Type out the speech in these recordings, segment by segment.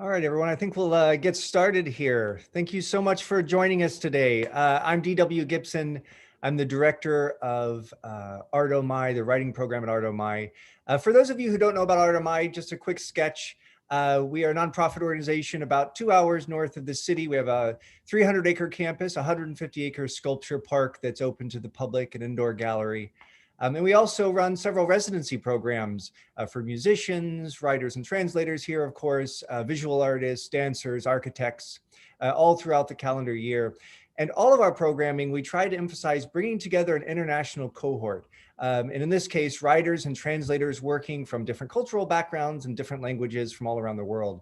All right, everyone, I think we'll get started here. Thank you so much for joining us today. I'm D.W. Gibson. I'm the director of Art Omi, the writing program at Art Omi. For those of you who don't know about Art Omi, just a quick sketch. We are a nonprofit organization about 2 hours north of the city. We have a 300-acre campus, 150-acre sculpture park that's open to the public, an indoor gallery. And we also run several residency programs for musicians, writers and translators here, of course, visual artists, dancers, architects, all throughout the calendar year. And all of our programming, we try to emphasize bringing together an international cohort. And in this case, writers and translators working from different cultural backgrounds and different languages from all around the world.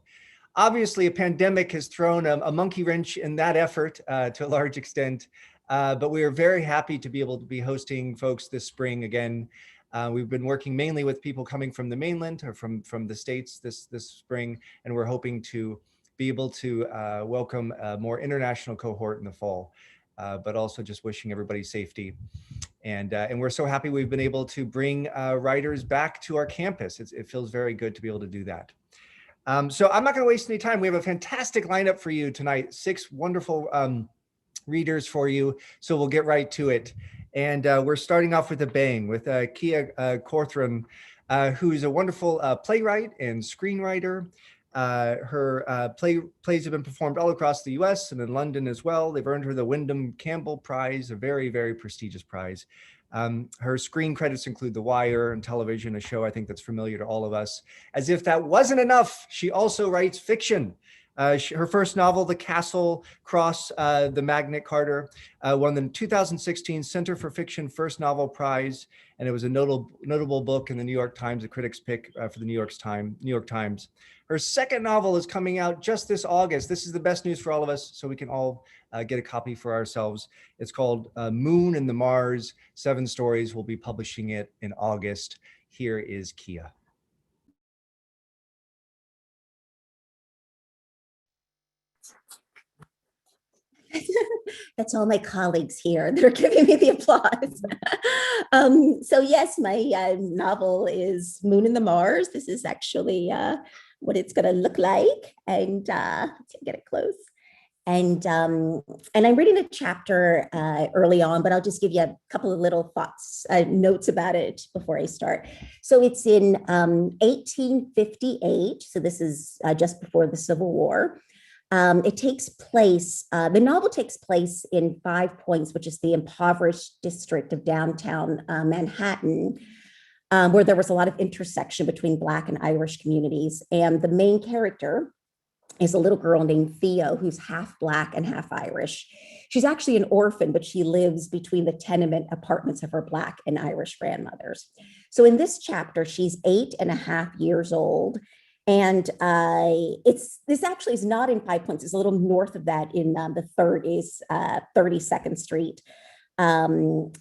Obviously, a pandemic has thrown a monkey wrench in that effort to a large extent. But we are very happy to be able to be hosting folks this spring again. We've been working mainly with people coming from the mainland or from the States this spring, and we're hoping to be able to welcome a more international cohort in the fall, but also just wishing everybody safety. And we're so happy we've been able to bring writers back to our campus. It feels very good to be able to do that. So I'm not going to waste any time. We have a fantastic lineup for you tonight, 6 wonderful readers for you, so we'll get right to it. And we're starting off with a bang with Kia Corthron, who's a wonderful playwright and screenwriter. Her plays have been performed all across the US and in London as well. They've earned her the Wyndham Campbell Prize, a very, very prestigious prize. Her screen credits include The Wire and television, a show I think that's familiar to all of us. As if that wasn't enough, she also writes fiction. Her first novel, The Castle Cross the Magnet Carter, won the 2016 Center for Fiction First Novel Prize, and it was a notable book in the New York Times, a critic's pick for the New York Times. Her second novel is coming out just this August. This is the best news for all of us, so we can all get a copy for ourselves. It's called Moon and the Mars, 7 stories. We'll be publishing it in August. Here is Kia. That's all my colleagues here that are giving me the applause. So yes, my novel is Moon and the Mars. This is actually what it's going to look like, and let's get it close. And I'm reading a chapter early on, but I'll just give you a couple of little thoughts, notes about it before I start. So it's in 1858. So this is just before the Civil War. It takes place, the novel takes place in 5 Points, which is the impoverished district of downtown Manhattan, where there was a lot of intersection between Black and Irish communities. And the main character is a little girl named Theo, who's half Black and half Irish. She's actually an orphan, but she lives between the tenement apartments of her Black and Irish grandmothers. So in this chapter, she's 8.5 years old. And this actually is not in 5 Points. It's a little north of that in the 30s, 32nd Street.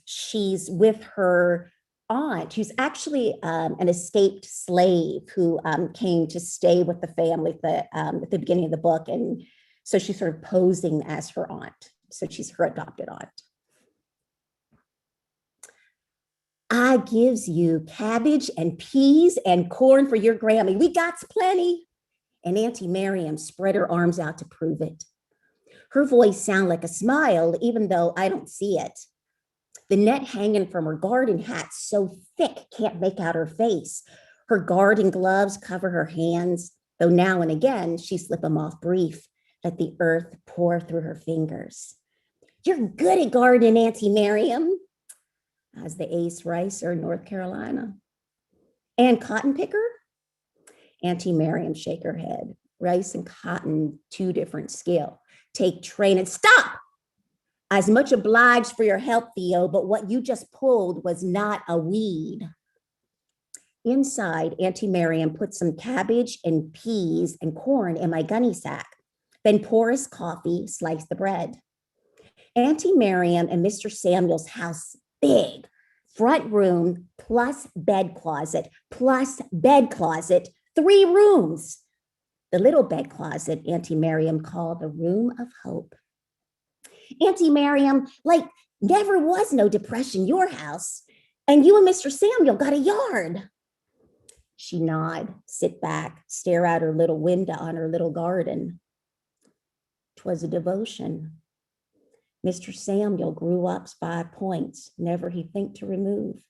She's with her aunt, who's actually an escaped slave who came to stay with the family at the beginning of the book. And so she's sort of posing as her aunt. So she's her adopted aunt. I gives you cabbage and peas and corn for your Grammy. We got plenty. And Auntie Miriam spread her arms out to prove it. Her voice sounded like a smile, even though I don't see it. The net hanging from her garden hat so thick can't make out her face. Her garden gloves cover her hands, though now and again she slip them off brief, let the earth pour through her fingers. You're good at gardening, Auntie Miriam. As the ace ricer in North Carolina. And cotton picker? Auntie Miriam shake her head. Rice and cotton, 2 different skill. Take train and stop! As much obliged for your help, Theo, but what you just pulled was not a weed. Inside, Auntie Miriam put some cabbage and peas and corn in my gunny sack. Then pour us coffee, slice the bread. Auntie Miriam and Mr. Samuel's house big, front room plus bed closet, 3 rooms. The little bed closet Auntie Miriam called the room of hope. Auntie Miriam, like never was no depression your house, and you and Mr. Samuel got a yard. She nod, sit back, stare out her little window on her little garden. 'Twas a devotion. Mr. Samuel grew up 5 points, never he think to remove.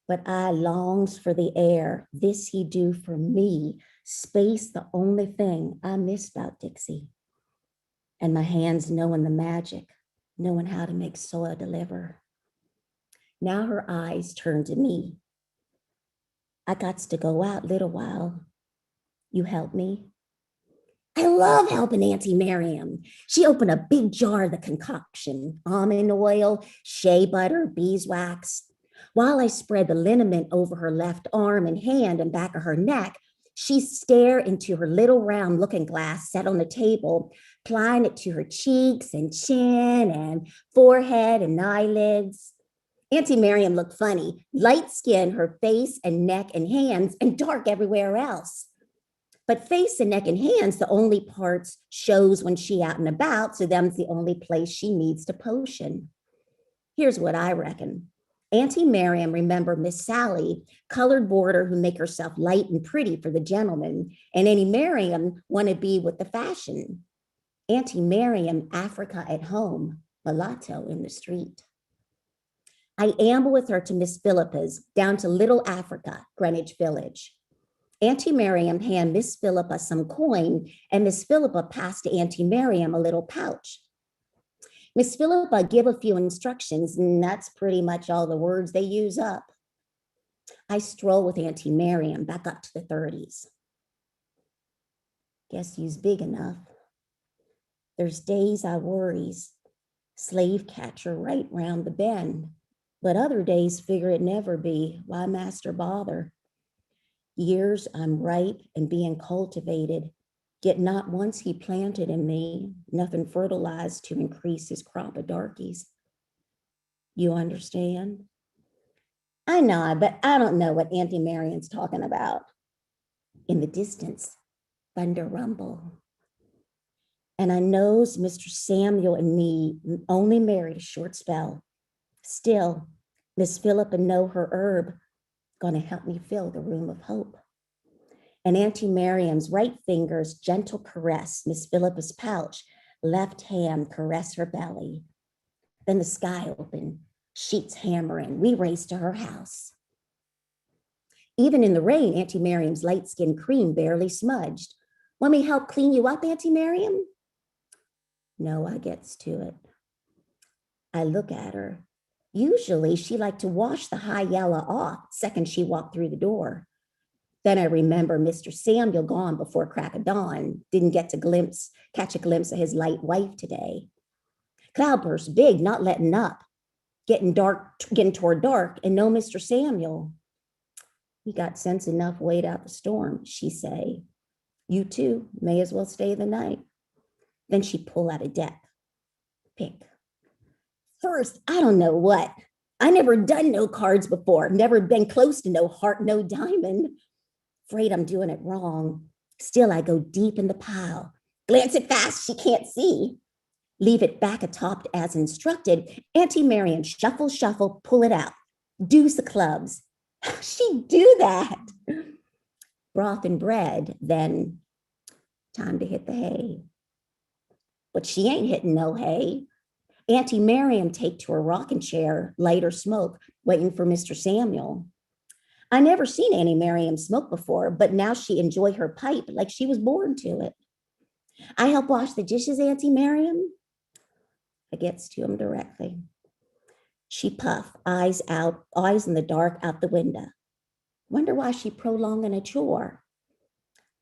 But I longs for the air, this he do for me, space the only thing I miss about Dixie. And my hands knowing the magic, knowing how to make soil deliver. Now her eyes turn to me. I got to go out little while. You help me? I love helping Auntie Miriam. She opened a big jar of the concoction, almond oil, shea butter, beeswax. While I spread the liniment over her left arm and hand and back of her neck, she stared into her little round looking glass set on the table, applying it to her cheeks and chin and forehead and eyelids. Auntie Miriam looked funny, light skin, her face and neck and hands, and dark everywhere else. But face and neck and hands, the only parts shows when she out and about, so them's the only place she needs to potion. Here's what I reckon. Auntie Miriam remember Miss Sally, colored boarder who make herself light and pretty for the gentleman, and Auntie Miriam want to be with the fashion. Auntie Miriam, Africa at home, mulatto in the street. I amble with her to Miss Philippa's, down to Little Africa, Greenwich Village. Auntie Miriam hand Miss Philippa some coin, and Miss Philippa passed to Auntie Miriam a little pouch. Miss Philippa give a few instructions, and that's pretty much all the words they use up. I stroll with Auntie Miriam back up to the 30s. Guess you's big enough. There's days I worries, slave catcher right round the bend, but other days figure it never be, why master bother? Years I'm ripe and being cultivated, yet not once he planted in me, nothing fertilized to increase his crop of darkies. You understand? I nod, but I don't know what Auntie Miriam's talking about. In the distance, thunder rumble. And I knows Mr. Samuel and me only married a short spell. Still, Miss Philippa know her herb, gonna help me fill the room of hope. And Auntie Miriam's right fingers gentle caress Miss Philippa's pouch, left hand caress her belly. Then the sky opened, sheets hammering, we raced to her house. Even in the rain, Auntie Miriam's light-skinned cream barely smudged. Want me help clean you up, Auntie Miriam? No, I gets to it. I look at her. Usually she liked to wash the high yellow off second she walked through the door. Then I remember Mr. Samuel gone before crack of dawn, didn't get to catch a glimpse of his light wife today. Cloudburst big, not letting up, getting toward dark, and no Mr. Samuel. He got sense enough, wait out the storm, she say. You too, may as well stay the night. Then she pull out a deck. Pick. First, I don't know what. I never done no cards before, never been close to no heart, no diamond. Afraid I'm doing it wrong. Still, I go deep in the pile. Glance it fast, she can't see. Leave it back atop as instructed. Auntie Miriam, shuffle, shuffle, pull it out. Deuce the clubs. She'd do that. Broth and bread, then time to hit the hay. But she ain't hitting no hay. Auntie Miriam take to her rocking chair, light her smoke, waiting for Mr. Samuel. I never seen Auntie Miriam smoke before, but now she enjoy her pipe like she was born to it. I help wash the dishes, Auntie Miriam. I gets to him directly. She puff, eyes in the dark out the window. Wonder why she prolonging a chore.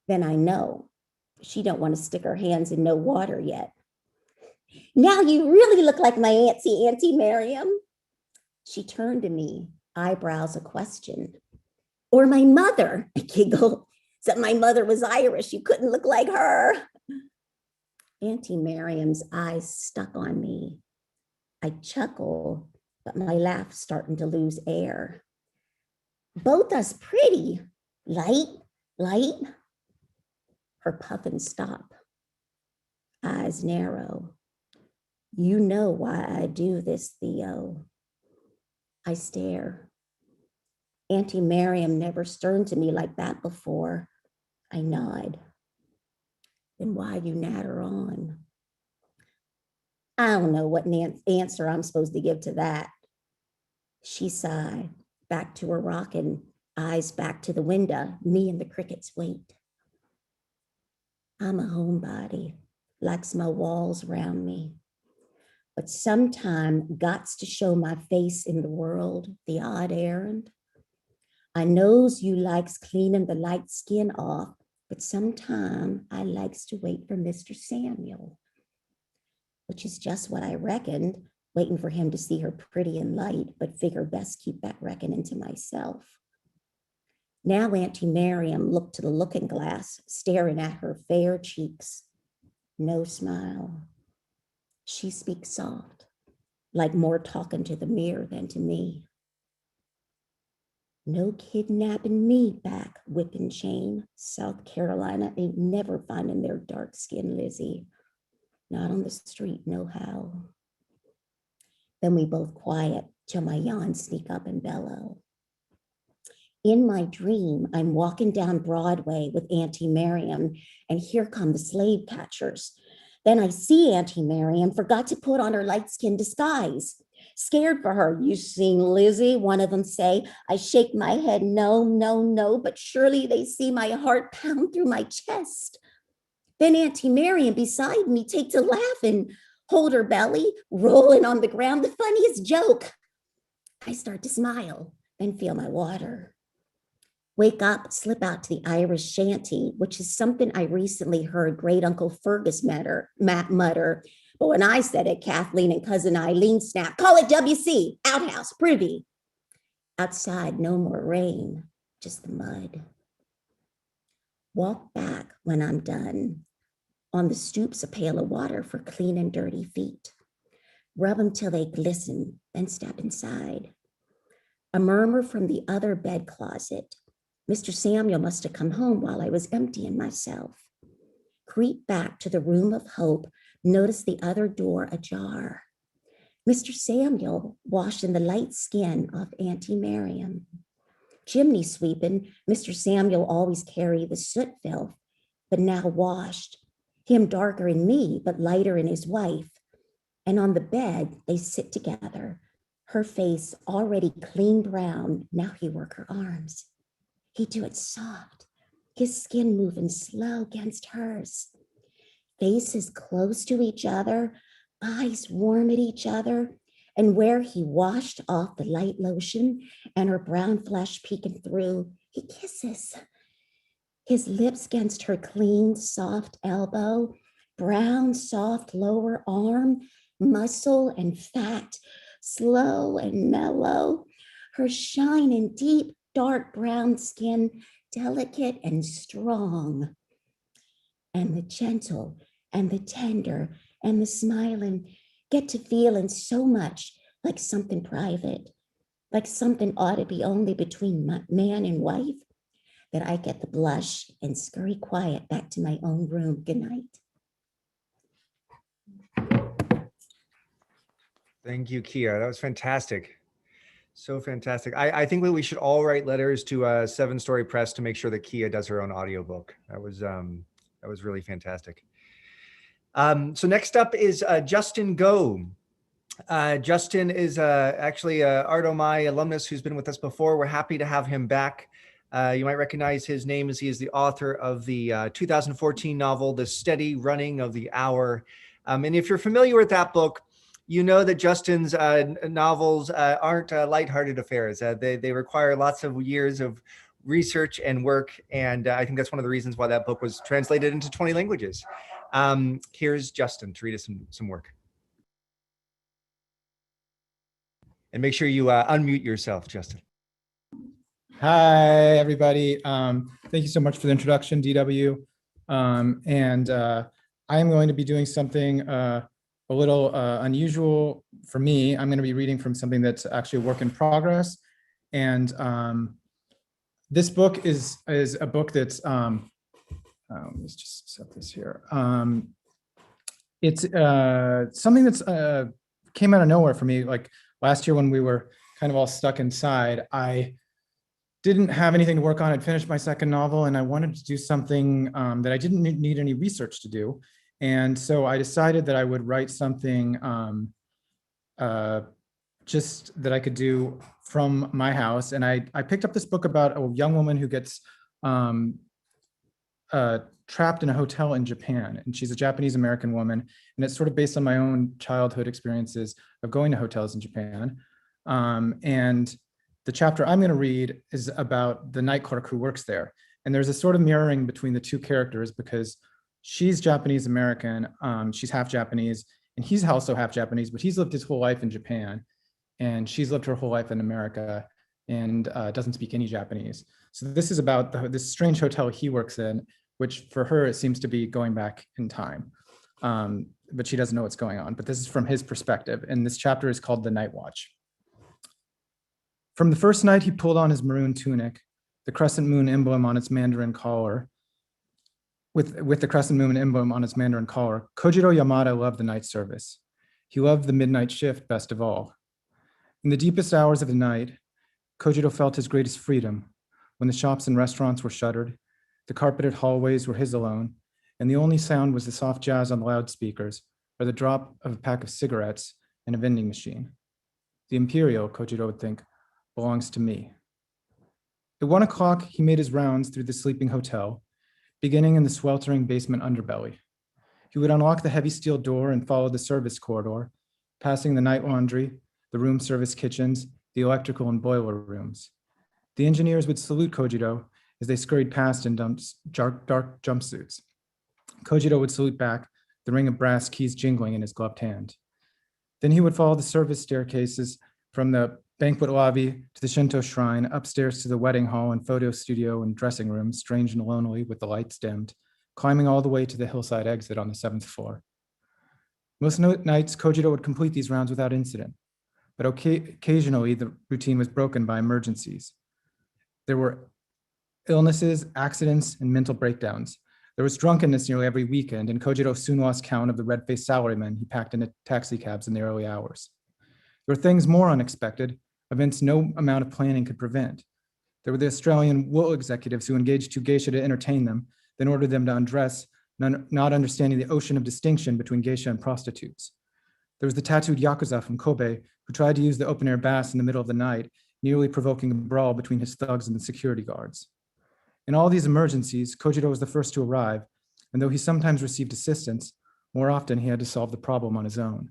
Then I know she don't want to stick her hands in no water yet. Now you really look like my Auntie Miriam. She turned to me, eyebrows a question. Or my mother, I giggle. Except my mother was Irish, you couldn't look like her. Auntie Miriam's eyes stuck on me. I chuckle, but my laugh's starting to lose air. Both us pretty, light. Her puffin stop, eyes narrow. You know why I do this, Theo. I stare. Auntie Miriam never stirred to me like that before. I nod. Then why you natter on? I don't know what answer I'm supposed to give to that. She sighed, back to her rocking, eyes back to the window. Me and the crickets wait. I'm a homebody, likes my walls around me. But sometime gots to show my face in the world, the odd errand. I knows you likes cleaning the light skin off, but sometime I likes to wait for Mr. Samuel, which is just what I reckoned, waiting for him to see her pretty and light, but figure best keep that reckoning to myself. Now Auntie Miriam looked to the looking glass, staring at her fair cheeks. No smile. She speaks soft, like more talking to the mirror than to me. No kidnapping me back, whip and chain. South Carolina ain't never finding their dark skin Lizzie. Not on the street, no how. Then we both quiet till my yawns sneak up and bellow. In my dream, I'm walking down Broadway with Auntie Miriam, and here come the slave catchers. Then I see Auntie Miriam forgot to put on her light-skinned disguise. Scared for her, you seen Lizzie, one of them say. I shake my head, no, no, no, but surely they see my heart pound through my chest. Then Auntie Miriam beside me take to laughing, hold her belly, rolling on the ground, the funniest joke. I start to smile, then feel my water. Wake up, slip out to the Irish shanty, which is something I recently heard great Uncle Fergus mutter. But when I said it, Kathleen and cousin Eileen snapped, call it WC, outhouse, privy. Outside, no more rain, just the mud. Walk back when I'm done. On the stoops, a pail of water for clean and dirty feet. Rub them till they glisten, then step inside. A murmur from the other bed closet. Mr. Samuel must have come home while I was emptying myself. Creep back to the room of hope, notice the other door ajar. Mr. Samuel washing the light skin off Auntie Miriam. Chimney sweeping, Mr. Samuel always carry the soot filth, but now washed. Him darker in me, but lighter in his wife. And on the bed, they sit together. Her face already clean brown, now he work her arms. He do it soft, his skin moving slow against hers. Faces close to each other, eyes warm at each other, and where he washed off the light lotion and her brown flesh peeking through, he kisses. His lips against her clean, soft elbow, brown, soft lower arm, muscle and fat, slow and mellow, her shining deep, dark brown skin, delicate and strong. And the gentle and the tender and the smiling get to feeling so much like something private, like something ought to be only between man and wife, that I get the blush and scurry quiet back to my own room. Good night. Thank you, Kia. That was fantastic. So fantastic. I think that we should all write letters to Seven Story Press to make sure that Kia does her own audiobook. That was really fantastic. So next up is Justin Go. Justin is actually a Art Omi alumnus who's been with us before. We're happy to have him back. You might recognize his name as he is the author of the 2014 novel, The Steady Running of the Hour. And if you're familiar with that book, you know that Justin's novels aren't lighthearted affairs. They require lots of years of research and work. And I think that's one of the reasons why that book was translated into 20 languages. Here's Justin to read us some work. And make sure you unmute yourself, Justin. Hi, everybody. Thank you so much for the introduction, DW. I am going to be doing something a little unusual for me. I'm going to be reading from something that's actually a work in progress. And this book is a book that's, let's just set this here. It's something that's came out of nowhere for me. Like last year when we were kind of all stuck inside, I didn't have anything to work on. I'd finished my second novel and I wanted to do something that I didn't need any research to do. And so I decided that I would write something just that I could do from my house. And I picked up this book about a young woman who gets trapped in a hotel in Japan. And she's a Japanese American woman. And it's sort of based on my own childhood experiences of going to hotels in Japan. And the chapter I'm going to read is about the night clerk who works there. And there's a sort of mirroring between the two characters because she's Japanese American, she's half Japanese, and he's also half Japanese, but he's lived his whole life in Japan. And she's lived her whole life in America and doesn't speak any Japanese. So this is about this strange hotel he works in, which for her, it seems to be going back in time. But she doesn't know what's going on. But this is from his perspective. And this chapter is called The Night Watch. From the first night he pulled on his maroon tunic, the crescent moon emblem on its Mandarin collar, with the crescent moon emblem on its Mandarin collar, Kojiro Yamada loved the night service. He loved the midnight shift best of all. In the deepest hours of the night, Kojiro felt his greatest freedom when the shops and restaurants were shuttered, the carpeted hallways were his alone, and the only sound was the soft jazz on the loudspeakers or the drop of a pack of cigarettes in a vending machine. The Imperial, Kojiro would think, belongs to me. At 1 o'clock, he made his rounds through the sleeping hotel, beginning in the sweltering basement underbelly. He would unlock the heavy steel door and follow the service corridor, passing the night laundry, the room service kitchens, the electrical and boiler rooms. The engineers would salute Kojiro as they scurried past in dark jumpsuits. Kojiro would salute back, the ring of brass keys jingling in his gloved hand. Then he would follow the service staircases from the banquet lobby to the Shinto shrine, upstairs to the wedding hall and photo studio and dressing room, strange and lonely with the lights dimmed, climbing all the way to the hillside exit on the 7th floor. Most nights, Kojiro would complete these rounds without incident, but occasionally the routine was broken by emergencies. There were illnesses, accidents, and mental breakdowns. There was drunkenness nearly every weekend, and Kojiro soon lost count of the red-faced salarymen he packed into taxi cabs in the early hours. There were things more unexpected, events no amount of planning could prevent. There were the Australian wool executives who engaged two geisha to entertain them, then ordered them to undress, not understanding the ocean of distinction between geisha and prostitutes. There was the tattooed yakuza from Kobe who tried to use the open-air baths in the middle of the night, nearly provoking a brawl between his thugs and the security guards. In all these emergencies, Kojiro was the first to arrive, and though he sometimes received assistance, more often he had to solve the problem on his own.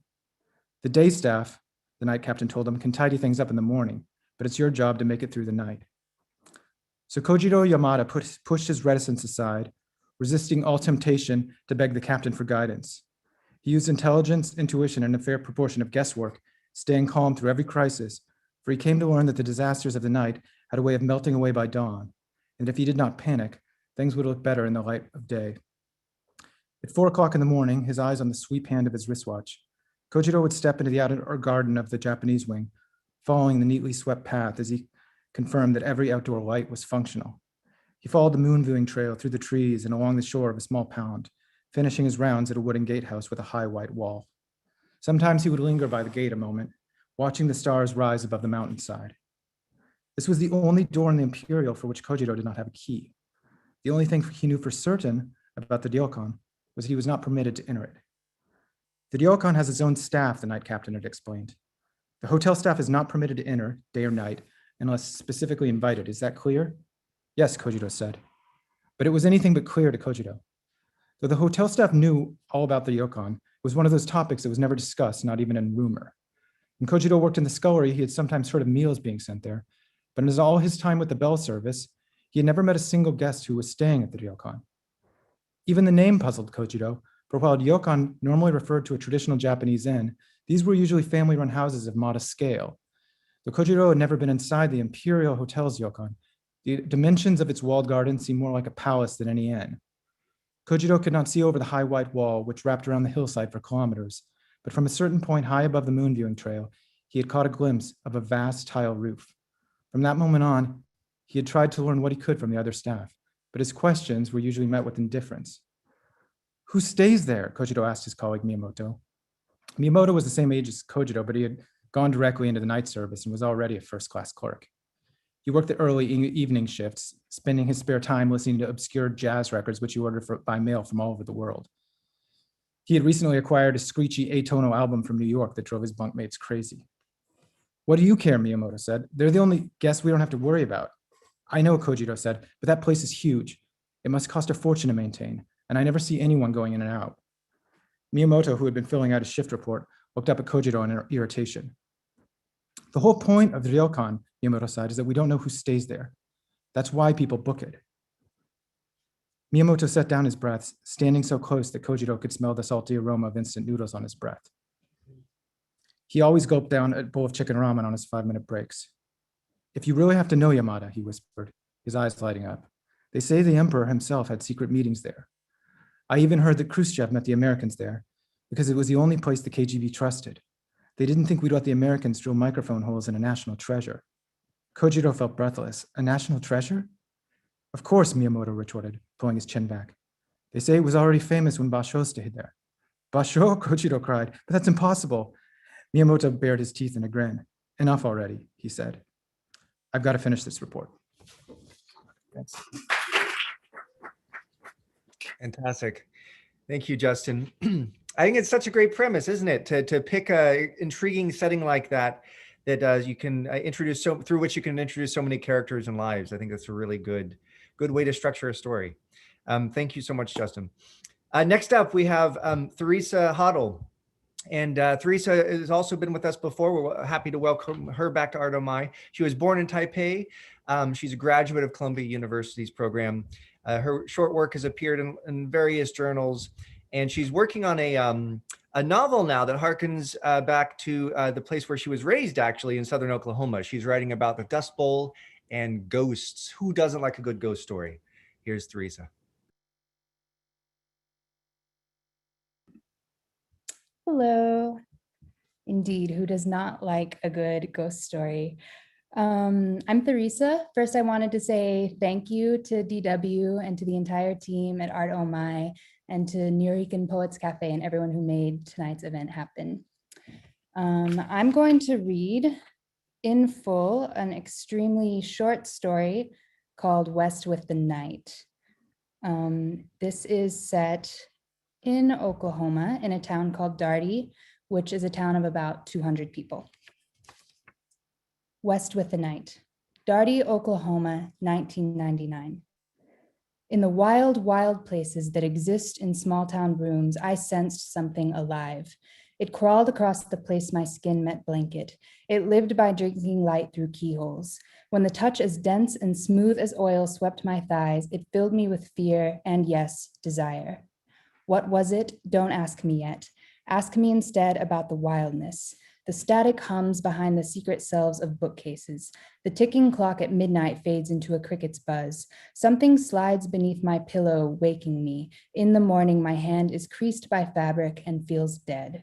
The day staff, the night captain told him, can tidy things up in the morning, but it's your job to make it through the night. So Kojiro Yamada pushed his reticence aside, resisting all temptation to beg the captain for guidance. He used intelligence, intuition, and a fair proportion of guesswork, staying calm through every crisis, for he came to learn that the disasters of the night had a way of melting away by dawn, and if he did not panic, things would look better in the light of day. At 4 o'clock in the morning, his eyes on the sweep hand of his wristwatch, Kojiro would step into the outer garden of the Japanese wing, following the neatly swept path as he confirmed that every outdoor light was functional. He followed the moon viewing trail through the trees and along the shore of a small pond, finishing his rounds at a wooden gatehouse with a high white wall. Sometimes he would linger by the gate a moment, watching the stars rise above the mountainside. This was the only door in the Imperial for which Kojiro did not have a key. The only thing he knew for certain about the ryokan was he was not permitted to enter it. The ryokan has its own staff, the night captain had explained. The hotel staff is not permitted to enter, day or night, unless specifically invited. Is that clear? Yes, Kojiro said. But it was anything but clear to Kojiro. Though the hotel staff knew all about the ryokan, it was one of those topics that was never discussed, not even in rumor. When Kojiro worked in the scullery, he had sometimes heard of meals being sent there, but in all his time with the bell service, he had never met a single guest who was staying at the ryokan. Even the name puzzled Kojiro, for while ryokan normally referred to a traditional Japanese inn, these were usually family-run houses of modest scale. Though Kojiro had never been inside the Imperial Hotel's ryokan, the dimensions of its walled garden seemed more like a palace than any inn. Kojiro could not see over the high white wall which wrapped around the hillside for kilometers, but from a certain point high above the moon viewing trail, he had caught a glimpse of a vast tile roof. From that moment on, he had tried to learn what he could from the other staff, but his questions were usually met with indifference. Who stays there? Kojiro asked his colleague Miyamoto. Miyamoto was the same age as Kojiro, but he had gone directly into the night service and was already a first-class clerk. He worked the early evening shifts, spending his spare time listening to obscure jazz records, which he ordered by mail from all over the world. He had recently acquired a screechy atonal album from New York that drove his bunkmates crazy. What do you care, Miyamoto said. They're the only guests we don't have to worry about. I know, Kojiro said, but that place is huge. It must cost a fortune to maintain, and I never see anyone going in and out. Miyamoto, who had been filling out his shift report, looked up at Kojiro in irritation. The whole point of the ryokan, Miyamoto said, is that we don't know who stays there. That's why people book it. Miyamoto set down his breaths, standing so close that Kojiro could smell the salty aroma of instant noodles on his breath. He always gulped down a bowl of chicken ramen on his 5-minute breaks. If you really have to know Yamada, he whispered, his eyes lighting up, they say the emperor himself had secret meetings there. I even heard that Khrushchev met the Americans there because it was the only place the KGB trusted. They didn't think we'd let the Americans drill microphone holes in a national treasure. Kojiro felt breathless. A national treasure? Of course, Miyamoto retorted, pulling his chin back. They say it was already famous when Basho stayed there. Basho? Kojiro cried, but that's impossible. Miyamoto bared his teeth in a grin. Enough already, he said. I've got to finish this report. Thanks. Fantastic. Thank you, Justin. I think it's such a great premise, isn't it? To pick a intriguing setting like that, that you can introduce through which you can introduce so many characters and lives. I think that's a really good way to structure a story. Thank you so much, Justin. Next up, we have Theresa Hoddle. And Theresa has also been with us before. We're happy to welcome her back to Art Omi. She was born in Taipei. She's a graduate of Columbia University's program. Her short work has appeared in various journals, and she's working on a novel now that harkens back to the place where she was raised, actually, in southern Oklahoma. She's writing about the Dust Bowl and ghosts. Who doesn't like a good ghost story? Here's Theresa. Hello. Indeed, who does not like a good ghost story? I'm Theresa. First, I wanted to say thank you to DW and to the entire team at Art Omi and to Nuyorican Poets Cafe and everyone who made tonight's event happen. I'm going to read in full an extremely short story called West with the Night. This is set in Oklahoma in a town called Darty, which is a town of about 200 people. West with the Night. Darty, Oklahoma, 1999. In the wild, wild places that exist in small town rooms, I sensed something alive. It crawled across the place my skin met blanket. It lived by drinking light through keyholes. When the touch as dense and smooth as oil swept my thighs, it filled me with fear and, yes, desire. What was it? Don't ask me yet. Ask me instead about the wildness. The static hums behind the secret selves of bookcases. The ticking clock at midnight fades into a cricket's buzz. Something slides beneath my pillow, waking me. In the morning, my hand is creased by fabric and feels dead.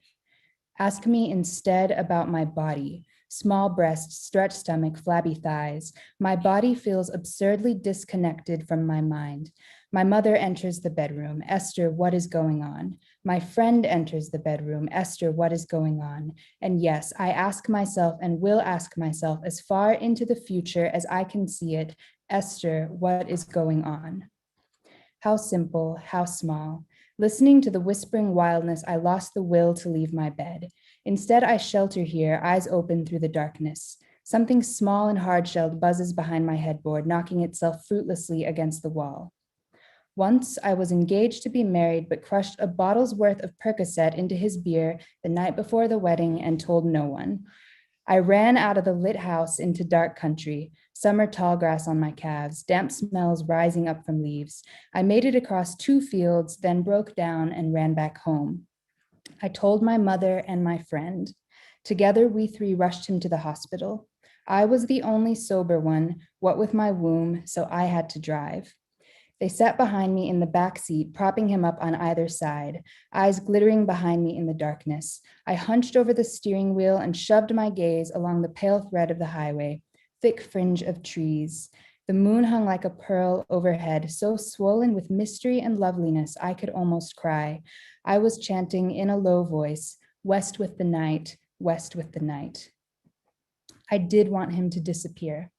Ask me instead about my body. Small breasts, stretched stomach, flabby thighs. My body feels absurdly disconnected from my mind. My mother enters the bedroom. Esther, what is going on? My friend enters the bedroom. Esther, what is going on? And yes, I ask myself and will ask myself as far into the future as I can see it, Esther, what is going on? How simple, how small. Listening to the whispering wildness, I lost the will to leave my bed. Instead, I shelter here, eyes open through the darkness. Something small and hard-shelled buzzes behind my headboard, knocking itself fruitlessly against the wall. Once I was engaged to be married, but crushed a bottle's worth of Percocet into his beer the night before the wedding and told no one. I ran out of the lit house into dark country, summer tall grass on my calves, damp smells rising up from leaves. I made it across 2 fields, then broke down and ran back home. I told my mother and my friend. Together, we 3 rushed him to the hospital. I was the only sober one, what with my womb, so I had to drive. They sat behind me in the back seat, propping him up on either side, eyes glittering behind me in the darkness. I hunched over the steering wheel and shoved my gaze along the pale thread of the highway, thick fringe of trees. The moon hung like a pearl overhead, so swollen with mystery and loveliness, I could almost cry. I was chanting in a low voice, "West with the night, west with the night." I did want him to disappear.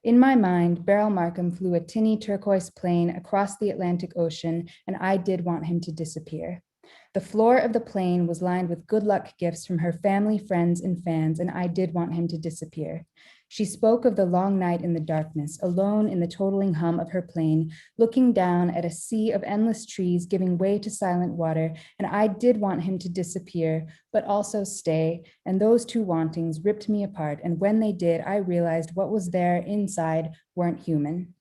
In my mind, Beryl Markham flew a tinny turquoise plane across the Atlantic Ocean, and I did want him to disappear. The floor of the plane was lined with good luck gifts from her family, friends, and fans, and I did want him to disappear. She spoke of the long night in the darkness, alone in the totaling hum of her plane, looking down at a sea of endless trees giving way to silent water, and I did want him to disappear, but also stay, and those two wantings ripped me apart, and when they did, I realized what was there inside weren't human.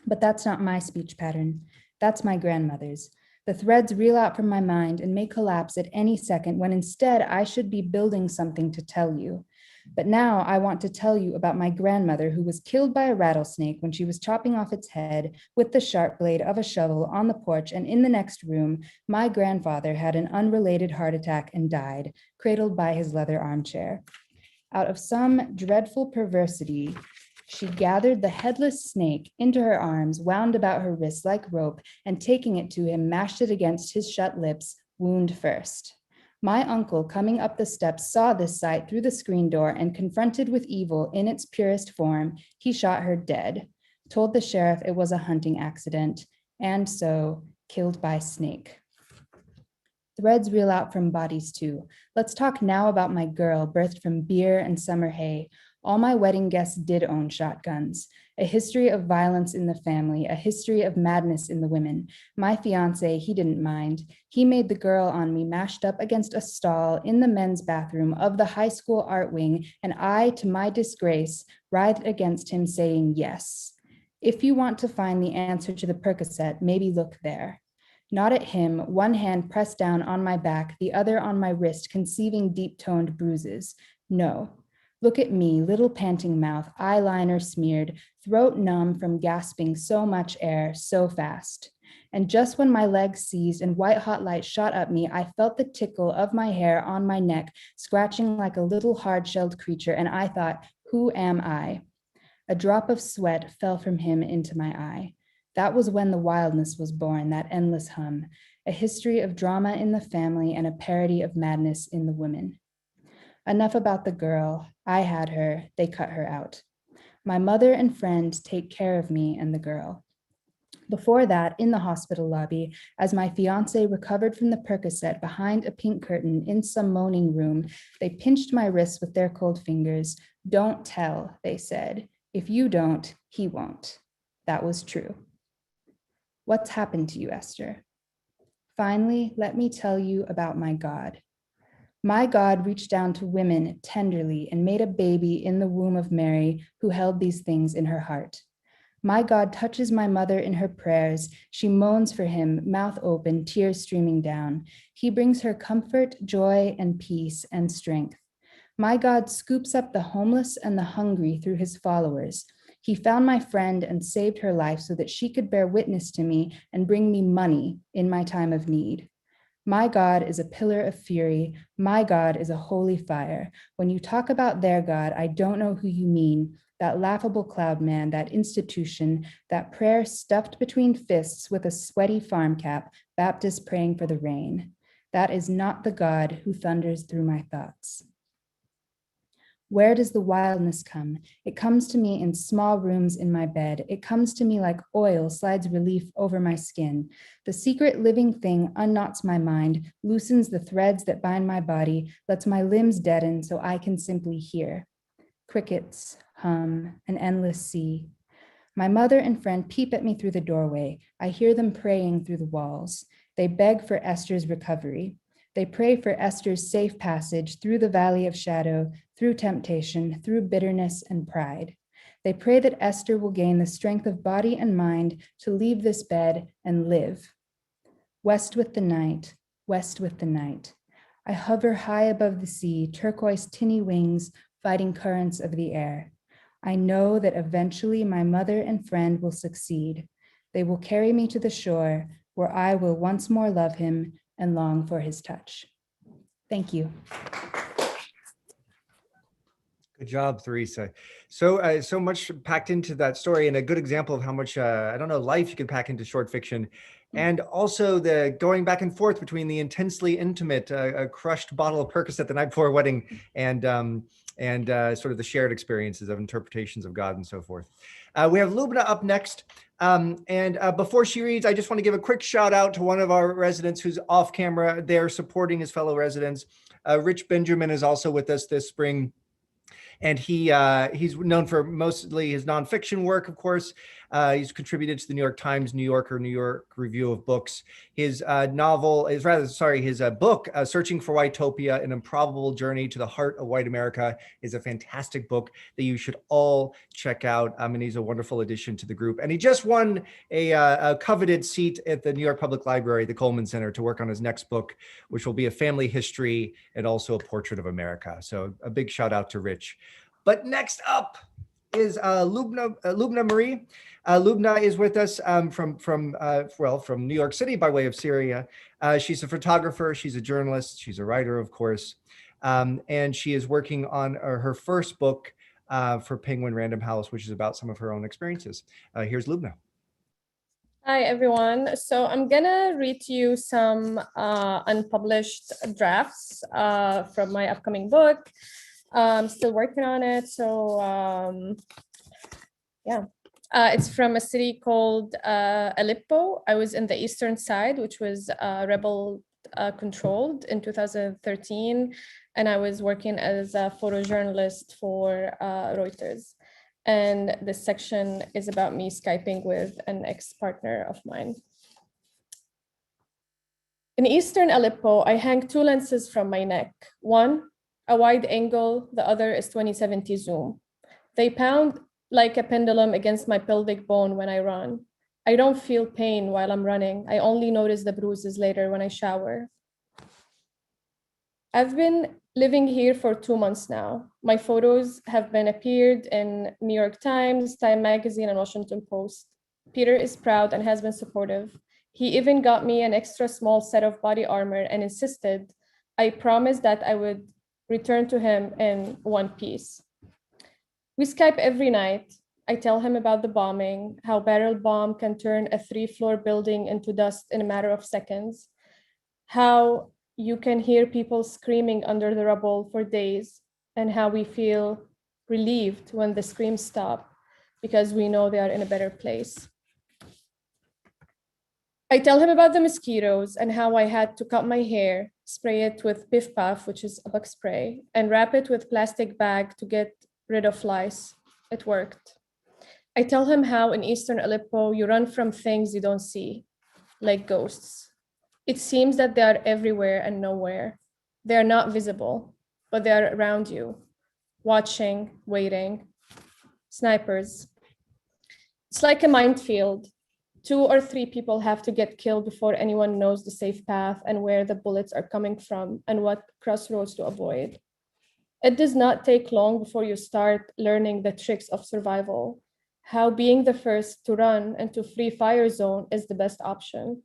But that's not my speech pattern. That's my grandmother's. The threads reel out from my mind and may collapse at any second when instead I should be building something to tell you. But now I want to tell you about my grandmother who was killed by a rattlesnake when she was chopping off its head with the sharp blade of a shovel on the porch, and in the next room, my grandfather had an unrelated heart attack and died, cradled by his leather armchair. Out of some dreadful perversity, she gathered the headless snake into her arms, wound about her wrists like rope, and taking it to him, mashed it against his shut lips, wound first. My uncle, coming up the steps, saw this sight through the screen door, and confronted with evil in its purest form, he shot her dead, told the sheriff it was a hunting accident, and so killed by snake. Threads reel out from bodies too. Let's talk now about my girl, birthed from beer and summer hay. All my wedding guests did own shotguns. A history of violence in the family, a history of madness in the women. My fiance, he didn't mind. He made the girl on me mashed up against a stall in the men's bathroom of the high school art wing, and I, to my disgrace, writhed against him saying yes. If you want to find the answer to the Percocet, maybe look there. Not at him, one hand pressed down on my back, the other on my wrist, conceiving deep-toned bruises. No. Look at me, little panting mouth, eyeliner smeared, throat numb from gasping so much air, so fast. And just when my legs seized and white-hot light shot up me, I felt the tickle of my hair on my neck, scratching like a little hard-shelled creature, and I thought, who am I? A drop of sweat fell from him into my eye. That was when the wildness was born, that endless hum, a history of drama in the family and a parody of madness in the women. Enough about the girl. I had her, they cut her out. My mother and friend take care of me and the girl. Before that, in the hospital lobby, as my fiance recovered from the Percocet behind a pink curtain in some moaning room, they pinched my wrists with their cold fingers. Don't tell, they said. If you don't, he won't. That was true. What's happened to you, Esther? Finally, let me tell you about my God. My God reached down to women tenderly and made a baby in the womb of Mary who held these things in her heart. My God touches my mother in her prayers. She moans for him, mouth open, tears streaming down. He brings her comfort, joy, and peace and strength. My God scoops up the homeless and the hungry through his followers. He found my friend and saved her life so that she could bear witness to me and bring me money in my time of need. My God is a pillar of fury. My God is a holy fire. When you talk about their God, I don't know who you mean. That laughable cloud man, that institution, that prayer stuffed between fists with a sweaty farm cap, Baptist praying for the rain. That is not the God who thunders through my thoughts. Where does the wildness come? It comes to me in small rooms in my bed. It comes to me like oil slides relief over my skin. The secret living thing unknots my mind, loosens the threads that bind my body, lets my limbs deaden so I can simply hear. Crickets, hum, an endless sea. My mother and friend peep at me through the doorway. I hear them praying through the walls. They beg for Esther's recovery. They pray for Esther's safe passage through the valley of shadow, through temptation, through bitterness and pride. They pray that Esther will gain the strength of body and mind to leave this bed and live. West with the night, west with the night. I hover high above the sea, turquoise tinny wings, fighting currents of the air. I know that eventually my mother and friend will succeed. They will carry me to the shore where I will once more love him and long for his touch. Thank you. Good job, Theresa. So much packed into that story, and a good example of how much life you can pack into short fiction, and also the going back and forth between the intensely intimate, a crushed bottle of Percocet the night before a wedding, and and sort of the shared experiences of interpretations of God and so forth. We have Loubna up next. And before she reads, I just want to give a quick shout out to one of our residents who's off camera there supporting his fellow residents. Rich Benjamin is also with us this spring. And he's known for mostly his nonfiction work, of course. He's contributed to the New York Times, New Yorker, New York Review of Books. His his book, Searching for Whitopia, An Improbable Journey to the Heart of White America, is a fantastic book that you should all check out. And he's a wonderful addition to the group. And he just won a coveted seat at the New York Public Library, the Coleman Center, to work on his next book, which will be a family history and also a portrait of America. So a big shout out to Rich. But next up is Lubna Marie. Lubna is with us from New York City by way of Syria. She's a photographer, she's a journalist, she's a writer, of course, and she is working on her first book for Penguin Random House, which is about some of her own experiences. Here's Lubna. Hi, everyone. So I'm gonna read to you some unpublished drafts from my upcoming book. I'm still working on it. So it's from a city called Aleppo. I was in the eastern side, which was rebel controlled in 2013. And I was working as a photojournalist for Reuters. And this section is about me Skyping with an ex-partner of mine. In eastern Aleppo, I hang two lenses from my neck. One, a wide angle, the other is 2070 zoom. They pound like a pendulum against my pelvic bone when I run. I don't feel pain while I'm running. I only notice the bruises later when I shower. I've been living here for 2 months now. My photos have been appeared in New York Times, Time Magazine, and Washington Post. Peter is proud and has been supportive. He even got me an extra small set of body armor and insisted I promised that I would return to him in one piece. We Skype every night. I tell him about the bombing, how barrel bomb can turn a 3-floor building into dust in a matter of seconds, how you can hear people screaming under the rubble for days, and how we feel relieved when the screams stop because we know they are in a better place. I tell him about the mosquitoes and how I had to cut my hair, spray it with Piff Puff, which is a bug spray, and wrap it with plastic bag to get rid of lice. It worked. I tell him how in eastern Aleppo, you run from things you don't see, like ghosts. It seems that they are everywhere and nowhere. They are not visible, but they are around you, watching, waiting. Snipers. It's like a minefield. 2 or 3 people have to get killed before anyone knows the safe path and where the bullets are coming from and what crossroads to avoid. It does not take long before you start learning the tricks of survival, how being the first to run into free fire zone is the best option.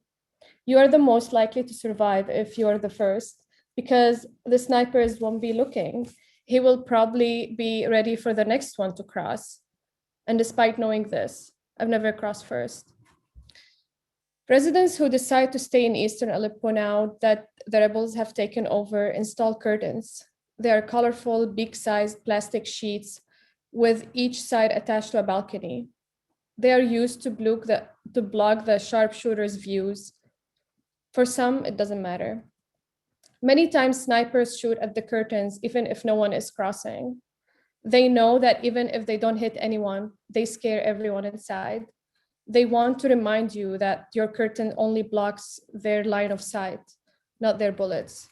You are the most likely to survive if you are the first, because the snipers won't be looking. He will probably be ready for the next one to cross. And despite knowing this, I've never crossed first. Residents who decide to stay in eastern Aleppo now that the rebels have taken over install curtains. They are colorful, big-sized plastic sheets with each side attached to a balcony. They are used to block the sharpshooters' views. For some, it doesn't matter. Many times snipers shoot at the curtains even if no one is crossing. They know that even if they don't hit anyone, they scare everyone inside. They want to remind you that your curtain only blocks their line of sight, not their bullets.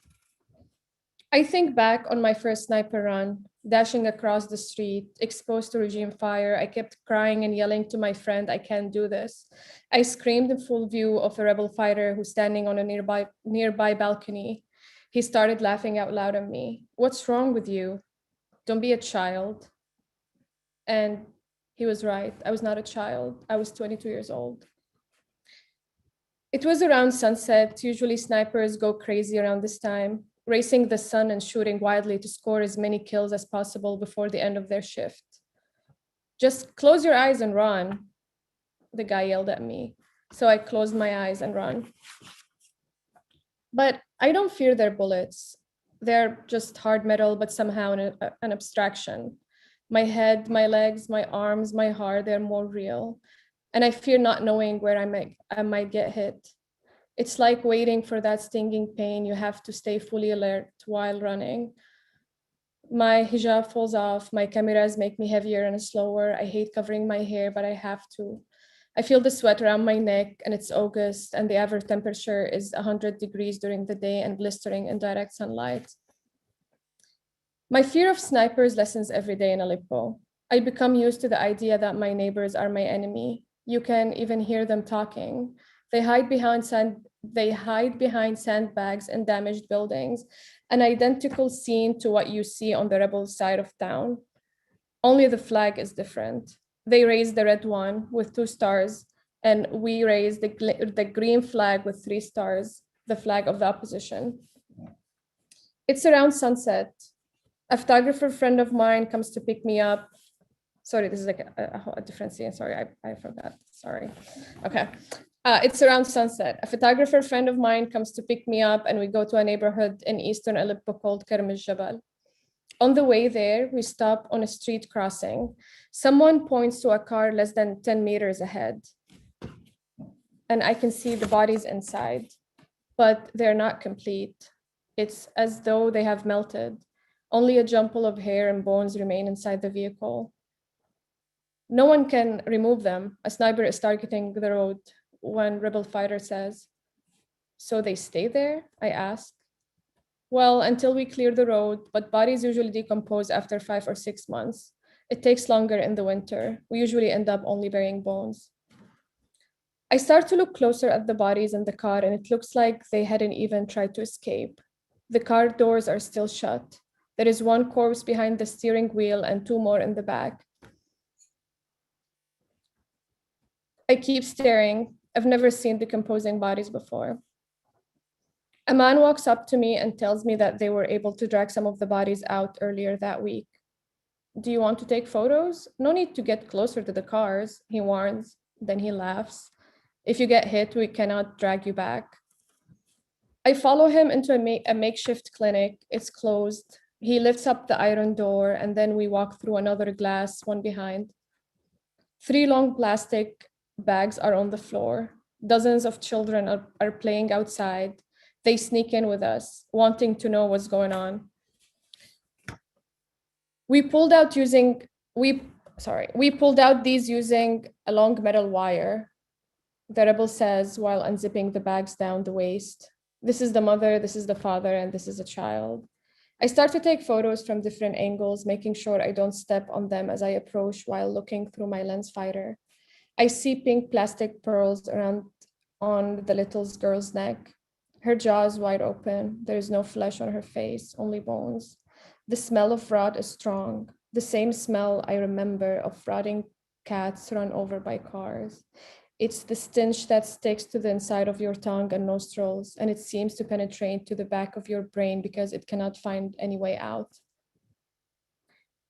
I think back on my first sniper run, dashing across the street, exposed to regime fire. I kept crying and yelling to my friend, I can't do this. I screamed in full view of a rebel fighter who's standing on a nearby balcony. He started laughing out loud at me. What's wrong with you? Don't be a child. And he was right. I was not a child. I was 22 years old. It was around sunset. Usually snipers go crazy around this time, racing the sun and shooting wildly to score as many kills as possible before the end of their shift. Just close your eyes and run, the guy yelled at me. So I closed my eyes and run. But I don't fear their bullets. They're just hard metal, but somehow an abstraction. My head, my legs, my arms, my heart, they're more real. And I fear not knowing where I might get hit. It's like waiting for that stinging pain. You have to stay fully alert while running. My hijab falls off. My cameras make me heavier and slower. I hate covering my hair, but I have to. I feel the sweat around my neck, and it's August, and the average temperature is 100 degrees during the day and blistering in direct sunlight. My fear of snipers lessens every day in Aleppo. I become used to the idea that my neighbors are my enemy. You can even hear them talking. They hide behind sandbags and damaged buildings, an identical scene to what you see on the rebel side of town. Only the flag is different. They raise the red one with 2 stars, and we raise the green flag with 3 stars, the flag of the opposition. It's around sunset. A photographer friend of mine comes to pick me up. Sorry, this is like a different scene. Sorry, I forgot. Sorry. Okay. It's around sunset. A photographer friend of mine comes to pick me up, and we go to a neighborhood in eastern Aleppo called Kerm al-Jabal. On the way there, we stop on a street crossing. Someone points to a car less than 10 meters ahead, and I can see the bodies inside, but they're not complete. It's as though they have melted. Only a jumble of hair and bones remain inside the vehicle. No one can remove them. A sniper is targeting the road. One rebel fighter says, "So they stay there?" I ask. "Well, until we clear the road, but bodies usually decompose after 5 or 6 months. It takes longer in the winter. We usually end up only burying bones." I start to look closer at the bodies in the car, and it looks like they hadn't even tried to escape. The car doors are still shut. There is 1 corpse behind the steering wheel and 2 more in the back. I keep staring. I've never seen decomposing bodies before. A man walks up to me and tells me that they were able to drag some of the bodies out earlier that week. "Do you want to take photos? No need to get closer to the cars," he warns. Then he laughs. "If you get hit, we cannot drag you back." I follow him into a makeshift clinic. It's closed. He lifts up the iron door, and then we walk through another glass one behind. 3 long plastic bags are on the floor. Dozens of children are playing outside. They sneak in with us, wanting to know what's going on. We pulled out these using a long metal wire, the rebel says while unzipping the bags down the waist. This is the mother, this is the father, and this is a child. I start to take photos from different angles, making sure I don't step on them as I approach while looking through my lens finder. I see pink plastic pearls around on the little girl's neck. Her jaw is wide open. There is no flesh on her face, only bones. The smell of rot is strong, the same smell I remember of rotting cats run over by cars. It's the stench that sticks to the inside of your tongue and nostrils, and it seems to penetrate to the back of your brain because it cannot find any way out.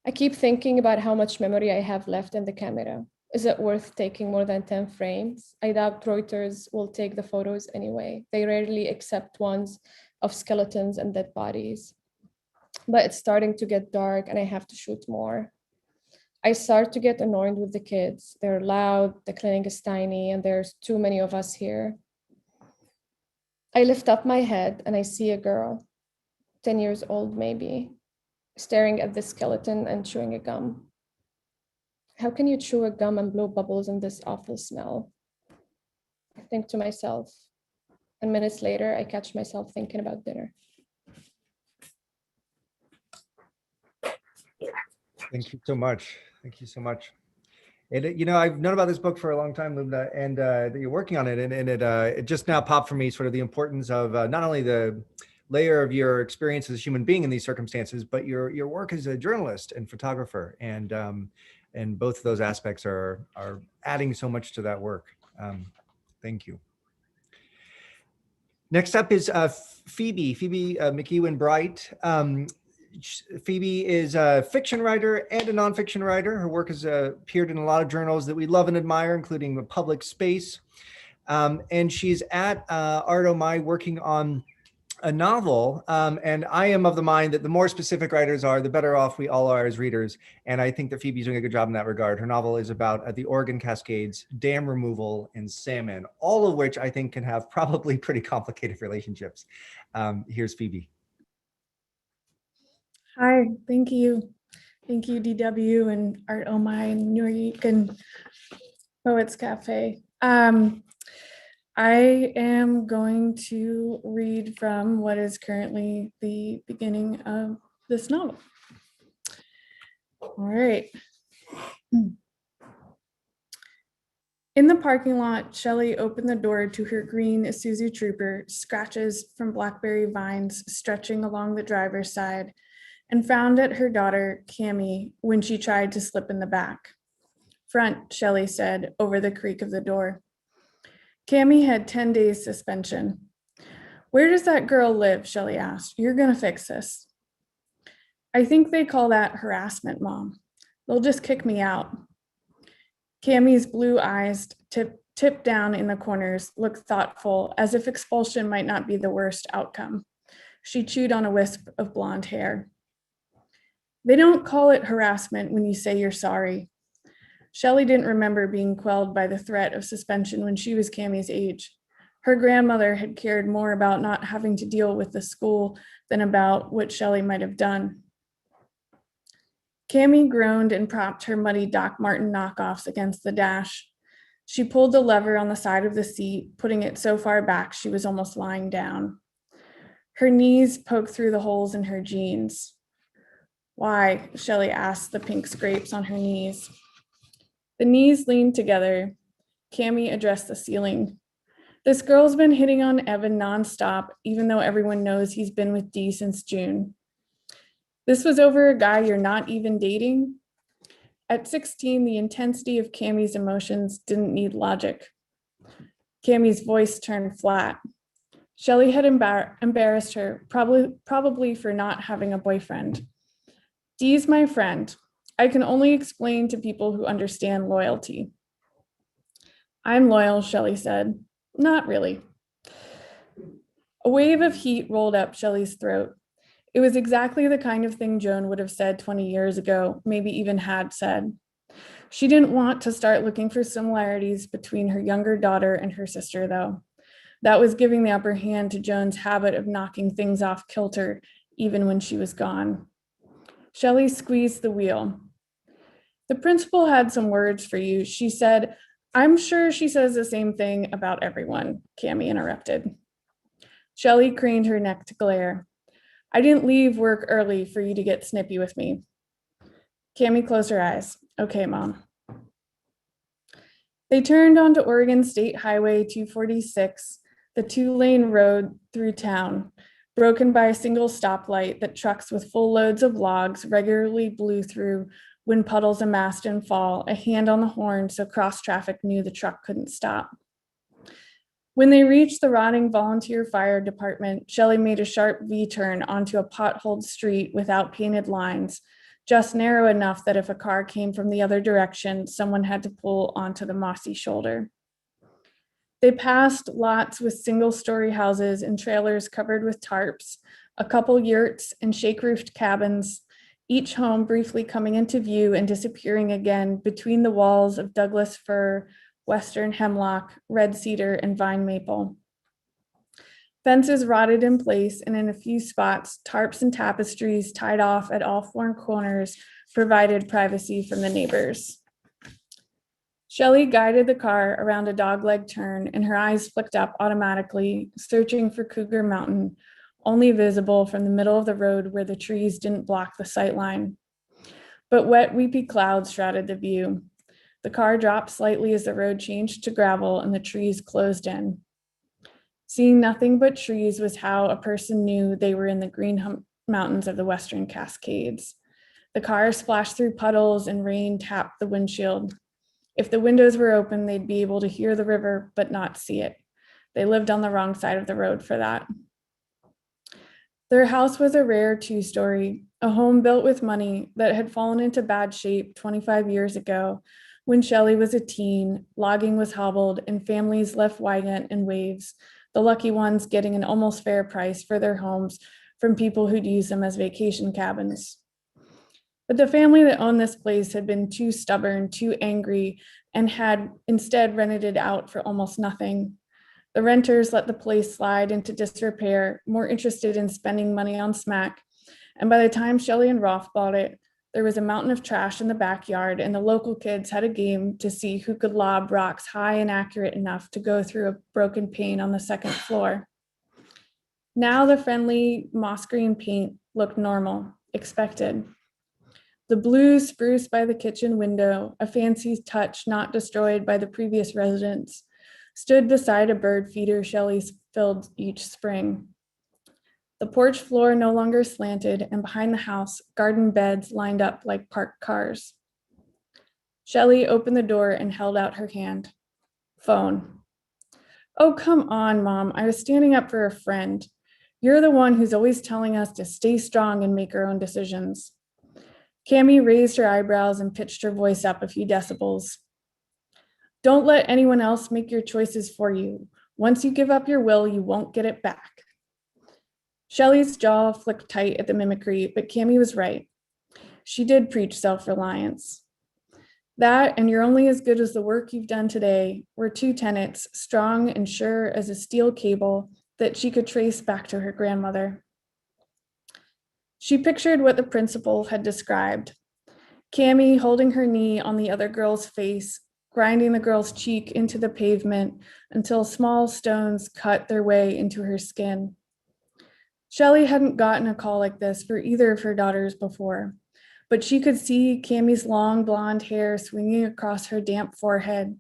I keep thinking about how much memory I have left in the camera. Is it worth taking more than 10 frames? I doubt Reuters will take the photos anyway. They rarely accept ones of skeletons and dead bodies. But it's starting to get dark and I have to shoot more. I start to get annoyed with the kids. They're loud, the clinic is tiny, and there's too many of us here. I lift up my head and I see a girl, 10 years old maybe, staring at the skeleton and chewing a gum. How can you chew a gum and blow bubbles in this awful smell? I think to myself, and minutes later, I catch myself thinking about dinner. Thank you so much. Thank you so much. And I've known about this book for a long time, Lubna, and that you're working on it, and it just now popped for me sort of the importance of not only the layer of your experience as a human being in these circumstances, but your work as a journalist and photographer, and both of those aspects are adding so much to that work. Thank you. Next up is Phoebe McIlwain Bright. Phoebe is a fiction writer and a nonfiction writer. Her work has appeared in a lot of journals that we love and admire, including Public Space. And she's at Art Omi working on a novel, and I am of the mind that the more specific writers are, the better off we all are as readers. And I think that Phoebe's doing a good job in that regard. Her novel is about the Oregon Cascades, dam removal, and salmon, all of which I think can have probably pretty complicated relationships. Here's Phoebe. Hi, thank you. Thank you, DW and Art Omi and Mrie and Poets Cafe. I am going to read from what is currently the beginning of this novel. All right. In the parking lot, Shelley opened the door to her green Isuzu Trooper, scratches from blackberry vines stretching along the driver's side, and frowned at her daughter, Cammie, when she tried to slip in the back. Front, Shelley said, over the creak of the door. Cammie had 10 days suspension. Where does that girl live? Shelley asked. You're gonna fix this. I think they call that harassment, Mom. They'll just kick me out. Cammie's blue eyes, tipped down in the corners, looked thoughtful, as if expulsion might not be the worst outcome. She chewed on a wisp of blonde hair. They don't call it harassment when you say you're sorry. Shelley didn't remember being quelled by the threat of suspension when she was Cammie's age. Her grandmother had cared more about not having to deal with the school than about what Shelley might have done. Cammie groaned and propped her muddy Doc Martin knockoffs against the dash. She pulled the lever on the side of the seat, putting it so far back she was almost lying down. Her knees poked through the holes in her jeans. Why? Shelley asked, the pink scrapes on her knees. The knees leaned together. Cammie addressed the ceiling. This girl's been hitting on Evan nonstop, even though everyone knows he's been with Dee since June. This was over a guy you're not even dating? At 16, the intensity of Cammie's emotions didn't need logic. Cammie's voice turned flat. Shelley had embarrassed her, probably for not having a boyfriend. Dee's my friend. I can only explain to people who understand loyalty. I'm loyal, Shelley said. Not really. A wave of heat rolled up Shelley's throat. It was exactly the kind of thing Joan would have said 20 years ago, maybe even had said. She didn't want to start looking for similarities between her younger daughter and her sister, though. That was giving the upper hand to Joan's habit of knocking things off kilter, even when she was gone. Shelley squeezed the wheel. The principal had some words for you, she said. I'm sure she says the same thing about everyone, Cammie interrupted. Shelley craned her neck to glare. I didn't leave work early for you to get snippy with me. Cammie closed her eyes. Okay, Mom. They turned onto Oregon State Highway 246, the 2-lane road through town, broken by a single stoplight that trucks with full loads of logs regularly blew through when puddles amassed in fall, a hand on the horn so cross traffic knew the truck couldn't stop. When they reached the rotting volunteer fire department, Shelley made a sharp V-turn onto a potholed street without painted lines, just narrow enough that if a car came from the other direction, someone had to pull onto the mossy shoulder. They passed lots with single-story houses and trailers covered with tarps, a couple yurts and shake-roofed cabins, each home briefly coming into view and disappearing again between the walls of Douglas fir, western hemlock, red cedar, and vine maple. Fences rotted in place, and in a few spots, tarps and tapestries tied off at all four corners provided privacy from the neighbors. Shelley guided the car around a dogleg turn, and her eyes flicked up automatically, searching for Cougar Mountain, only visible from the middle of the road where the trees didn't block the sightline. But wet, weepy clouds shrouded the view. The car dropped slightly as the road changed to gravel and the trees closed in. Seeing nothing but trees was how a person knew they were in the green mountains of the Western Cascades. The car splashed through puddles and rain tapped the windshield. If the windows were open, they'd be able to hear the river but not see it. They lived on the wrong side of the road for that. Their house was a rare two-story, a home built with money that had fallen into bad shape 25 years ago when Shelley was a teen, logging was hobbled, and families left Wygant and Waves, the lucky ones getting an almost fair price for their homes from people who'd use them as vacation cabins. But the family that owned this place had been too stubborn, too angry, and had instead rented it out for almost nothing. The renters let the place slide into disrepair, more interested in spending money on smack. And by the time Shelley and Rolf bought it, there was a mountain of trash in the backyard, and the local kids had a game to see who could lob rocks high and accurate enough to go through a broken pane on the second floor. Now the friendly moss green paint looked normal, expected. The blue spruce by the kitchen window, a fancy touch not destroyed by the previous residents, stood beside a bird feeder Shelley filled each spring. The porch floor no longer slanted, and behind the house, garden beds lined up like parked cars. Shelley opened the door and held out her hand. Phone. Oh, come on, Mom. I was standing up for a friend. You're the one who's always telling us to stay strong and make our own decisions. Cammie raised her eyebrows and pitched her voice up a few decibels. Don't let anyone else make your choices for you. Once you give up your will, you won't get it back. Shelley's jaw flicked tight at the mimicry, but Cammie was right. She did preach self-reliance. That, and you're only as good as the work you've done today, were two tenets, strong and sure as a steel cable, that she could trace back to her grandmother. She pictured what the principal had described. Cammie holding her knee on the other girl's face, grinding the girl's cheek into the pavement until small stones cut their way into her skin. Shelley hadn't gotten a call like this for either of her daughters before, but she could see Cammie's long blonde hair swinging across her damp forehead,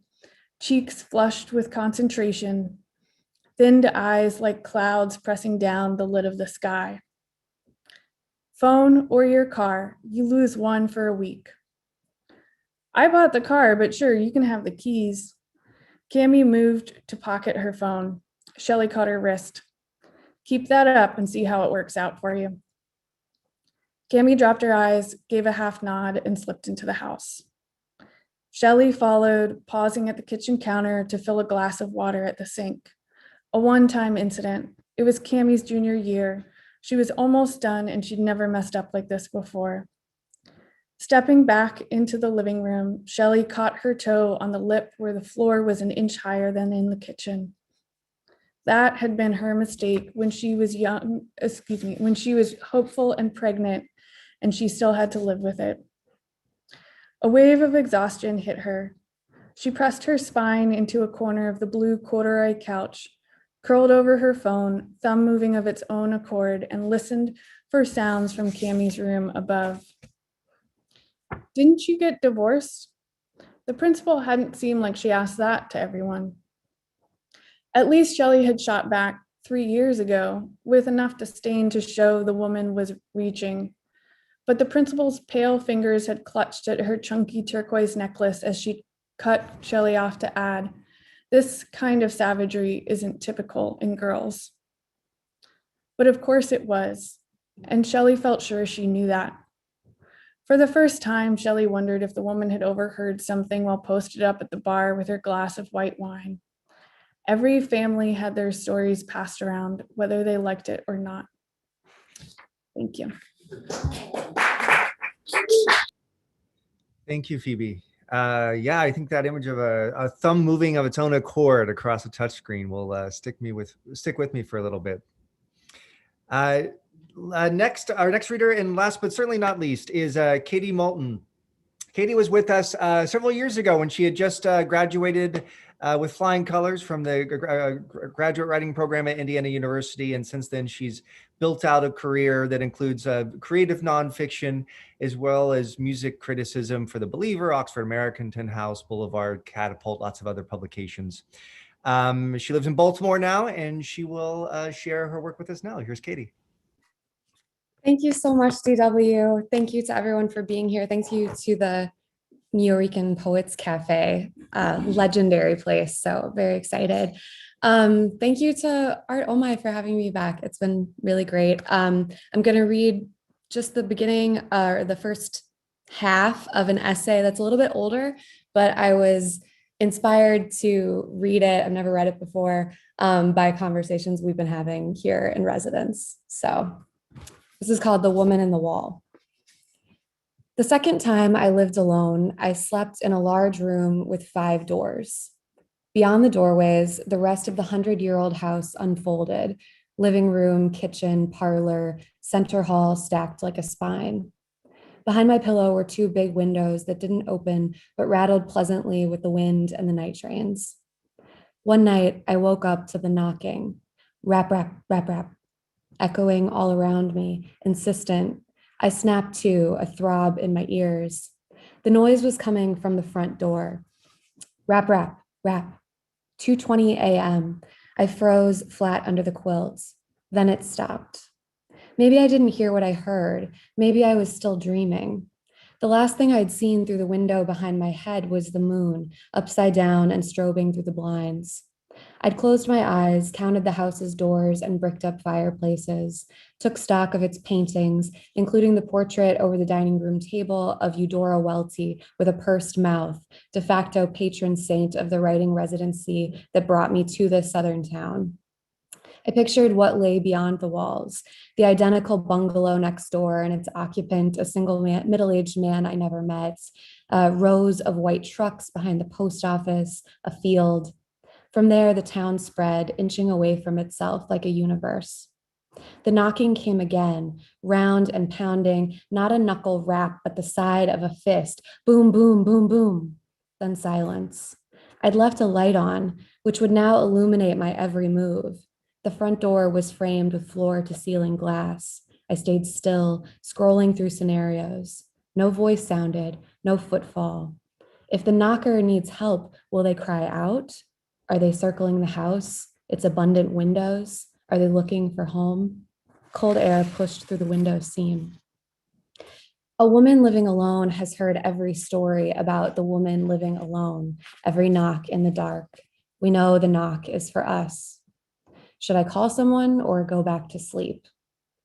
cheeks flushed with concentration, thinned eyes like clouds pressing down the lid of the sky. Phone or your car, you lose one for a week. I bought the car, but sure, you can have the keys. Cammie moved to pocket her phone. Shelley caught her wrist. Keep that up and see how it works out for you. Cammie dropped her eyes, gave a half nod, and slipped into the house. Shelley followed, pausing at the kitchen counter to fill a glass of water at the sink. A one-time incident. It was Cammie's junior year. She was almost done, and she'd never messed up like this before. Stepping back into the living room, Shelley caught her toe on the lip where the floor was an inch higher than in the kitchen. That had been her mistake when she was when she was hopeful and pregnant, and she still had to live with it. A wave of exhaustion hit her. She pressed her spine into a corner of the blue corduroy couch, curled over her phone, thumb moving of its own accord, and listened for sounds from Cammie's room above. Didn't you get divorced? The principal hadn't seemed like she asked that to everyone. At least Shelley had shot back 3 years ago with enough disdain to show the woman was reaching. But the principal's pale fingers had clutched at her chunky turquoise necklace as she cut Shelley off to add, this kind of savagery isn't typical in girls. But of course it was, and Shelley felt sure she knew that. For the first time, Shelley wondered if the woman had overheard something while posted up at the bar with her glass of white wine. Every family had their stories passed around, whether they liked it or not. Thank you. Thank you, Phoebe. Yeah, I think that image of a thumb moving of its own accord across a touchscreen will stick with me for a little bit. Our next reader, and last but certainly not least, is Katie Moulton. Katie was with us several years ago when she had just graduated with flying colors from the graduate writing program at Indiana University. And since then, she's built out a career that includes creative nonfiction, as well as music criticism for The Believer, Oxford American, Tin House, Boulevard, Catapult, lots of other publications. She lives in Baltimore now, and she will share her work with us now. Here's Katie. Thank you so much, DW. Thank you to everyone for being here. Thank you to the Nuyorican Poets Cafe, legendary place. So very excited. Thank you to Art Omi for having me back. It's been really great. I'm going to read just the beginning or the first half of an essay that's a little bit older, but I was inspired to read it. I've never read it before, by conversations we've been having here in residence. So this is called The Woman in the Wall. The second time I lived alone, I slept in a large room with 5 doors. Beyond the doorways, the rest of the 100-year-old house unfolded: living room, kitchen, parlor, center hall stacked like a spine. Behind my pillow were 2 big windows that didn't open, but rattled pleasantly with the wind and the night trains. One night, I woke up to the knocking, rap, rap, rap, rap, echoing all around me, insistent. I snapped to, a throb in my ears. The noise was coming from the front door. Rap, rap, rap. 2:20 a.m. I froze flat under the quilt. Then it stopped. Maybe I didn't hear what I heard. Maybe I was still dreaming. The last thing I'd seen through the window behind my head was the moon, upside down and strobing through the blinds. I'd closed my eyes, counted the house's doors and bricked up fireplaces, took stock of its paintings, including the portrait over the dining room table of Eudora Welty with a pursed mouth, de facto patron saint of the writing residency that brought me to this southern town. I pictured what lay beyond the walls: the identical bungalow next door and its occupant, a single man, middle-aged man I never met, rows of white trucks behind the post office, a field. From there, the town spread, inching away from itself like a universe. The knocking came again, round and pounding, not a knuckle rap, but the side of a fist. Boom, boom, boom, boom. Then silence. I'd left a light on, which would now illuminate my every move. The front door was framed with floor-to-ceiling glass. I stayed still, scrolling through scenarios. No voice sounded, no footfall. If the knocker needs help, will they cry out? Are they circling the house, its abundant windows? Are they looking for home? Cold air pushed through the window seam. A woman living alone has heard every story about the woman living alone, every knock in the dark. We know the knock is for us. Should I call someone or go back to sleep?